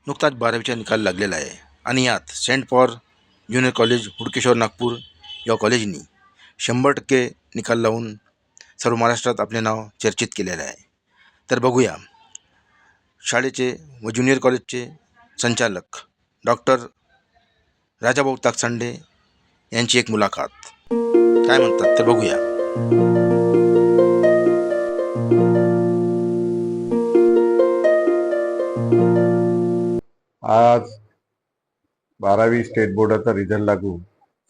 नुकताच 12वीचा निकाल लागलेला आहे आणि यात Saint Paul junior college Hudkeshwar Nagpur या कॉलेजनी 100% निकाल लावून सर्व महाराष्ट्रात आपले नाव चर्चित केलेले आहे. तर बघूया शाळेचे व ज्युनियर कॉलेजचे संचालक डॉक्टर राजाभाऊ ताकसांडे यांची एक मुलाखत. काय म्हणतात तर बघूया. आज 12वी स्टेट बोर्डाचा रिझल्ट लागू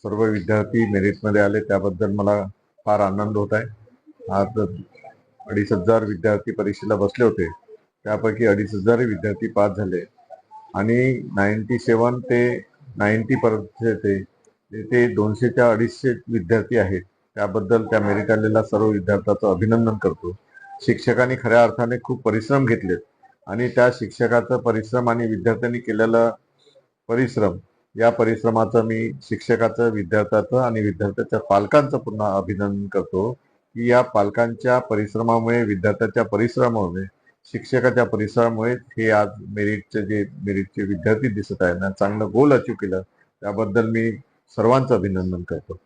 सर्व विद्यार्थी मेरिटमध्ये आले, त्याबद्दल मला फार आनंद होत आहे. आज 2,500 विद्यार्थी परीक्षेला बसले होते, त्यापैकी 2,500 विद्यार्थी पास झाले आणि 97 ते 90 पर्यंत ते 200च्या 250 विद्यार्थी आहेत. त्याबद्दल त्या मेरिट आलेल्या सर्व विद्यार्थ्यांचं अभिनंदन करतो. शिक्षकांनी खऱ्या अर्थाने खूप परिश्रम घेतलेत आणि त्या शिक्षकाचा परिश्रम आणि विद्यार्थ्यांनी केलेला परिश्रम, या परिश्रमाचं मी शिक्षकाचं, विद्यार्थ्याचं आणि विद्यार्थ्याच्या पालकांचं पुन्हा अभिनंदन करतो की या पालकांच्या परिश्रमामुळे, विद्यार्थ्याच्या परिश्रमामुळे, शिक्षकाच्या परिश्रमामुळे हे आज मेरिटचे विद्यार्थी दिसत आहेत ना, चांगलं गोल अचीव केलं. त्याबद्दल मी सर्वांचं अभिनंदन करतो.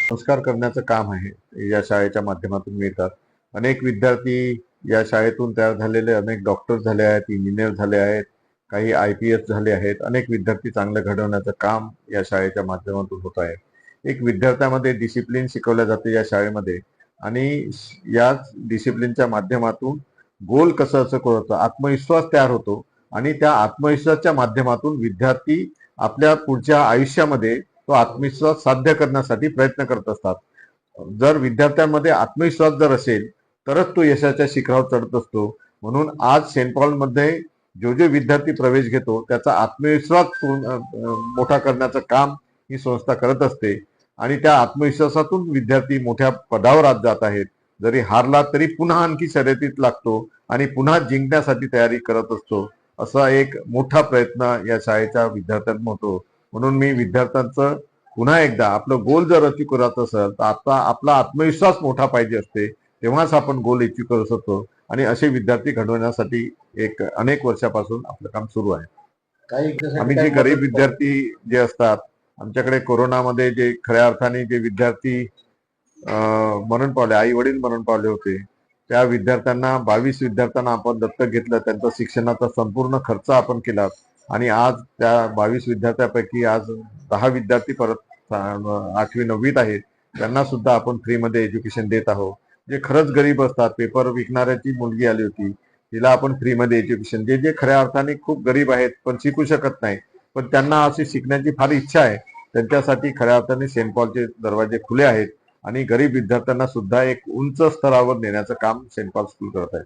संस्कार करण्याचं काम आहे या शाळेच्या माध्यमातून मिळतात. अनेक विद्यार्थी या शाळेतून तयार झालेले अनेक डॉक्टर झाले आहेत, इंजिनियर झाले आहेत, काही IPS झाले आहेत. अनेक विद्यार्थी चांगलं घडवण्याचं काम या शाळेच्या माध्यमातून होत आहे. एक विद्यार्थ्यामध्ये डिसिप्लिन शिकवल्या जाते या शाळेमध्ये आणि याच डिसिप्लिनच्या माध्यमातून गोल कसं असं कळतं, आत्मविश्वास तयार होतो आणि त्या आत्मविश्वासाच्या माध्यमातून विद्यार्थी आपल्या पुढच्या आयुष्यामध्ये तो आत्मविश्वास साध्य करण्यासाठी प्रयत्न करत असतात. जर विद्यार्थ्यांमध्ये आत्मविश्वास जर असेल तरच तो यशाच्या शिखरावर चढत असतो. म्हणून आज सेंट पॉलमध्ये जो विद्यार्थी प्रवेश घेतो त्याचा आत्मविश्वास मोठा करण्याचं काम ही संस्था करत असते आणि त्या आत्मविश्वासातून विद्यार्थी मोठ्या पदावर आज जात आहेत. जरी हारला तरी पुन्हा आणखी शर्यतीत लागतो आणि पुन्हा जिंकण्यासाठी तयारी करत असतो. असा एक मोठा प्रयत्न या शाळेच्या विद्यार्थ्यांना होतो. म्हणून मी विद्यार्थ्यांचं पुन्हा एकदा, आपलं गोल जर अचीव करत असेल तर आता आपला आत्मविश्वास मोठा पाहिजे असते, तेव्हाच आपण गोल अचीव करू शकतो आणि असे विद्यार्थी घडवण्यासाठी अनेक वर्षापासून आपलं काम सुरू आहे. आम्ही जे गरीब विद्यार्थी जे असतात, आमच्याकडे कोरोनामध्ये जे खऱ्या अर्थाने जे विद्यार्थी मरण पावले, आई वडील मरण पावले होते, त्या विद्यार्थ्यांना 22 विद्यार्थ्यांना आपण दत्तक घेतलं. त्यांचा शिक्षणाचा संपूर्ण खर्च आपण केला आणि आज त्या 22 विद्यार्थ्यापैकी आज 10 विद्यार्थी परत 8वी 9वीत आहेत. त्यांना सुद्धा आपण फ्रीमध्ये एज्युकेशन देत आहोत. जे खरंच गरीब असतात, पेपर विकणाऱ्याची मुलगी आली होती, तिला आपण फ्रीमध्ये एज्युकेशन, जे खऱ्या अर्थाने खूप गरीब आहेत पण शिकू शकत नाही, पण त्यांना अशी शिकण्याची फार इच्छा आहे, त्यांच्यासाठी खऱ्या अर्थाने सेंट पॉलचे दरवाजे खुले आहेत आणि गरीब विद्यार्थ्यांना सुद्धा एक उंच स्तरावर नेण्याचं काम सेंट पॉल स्कूल करत आहे.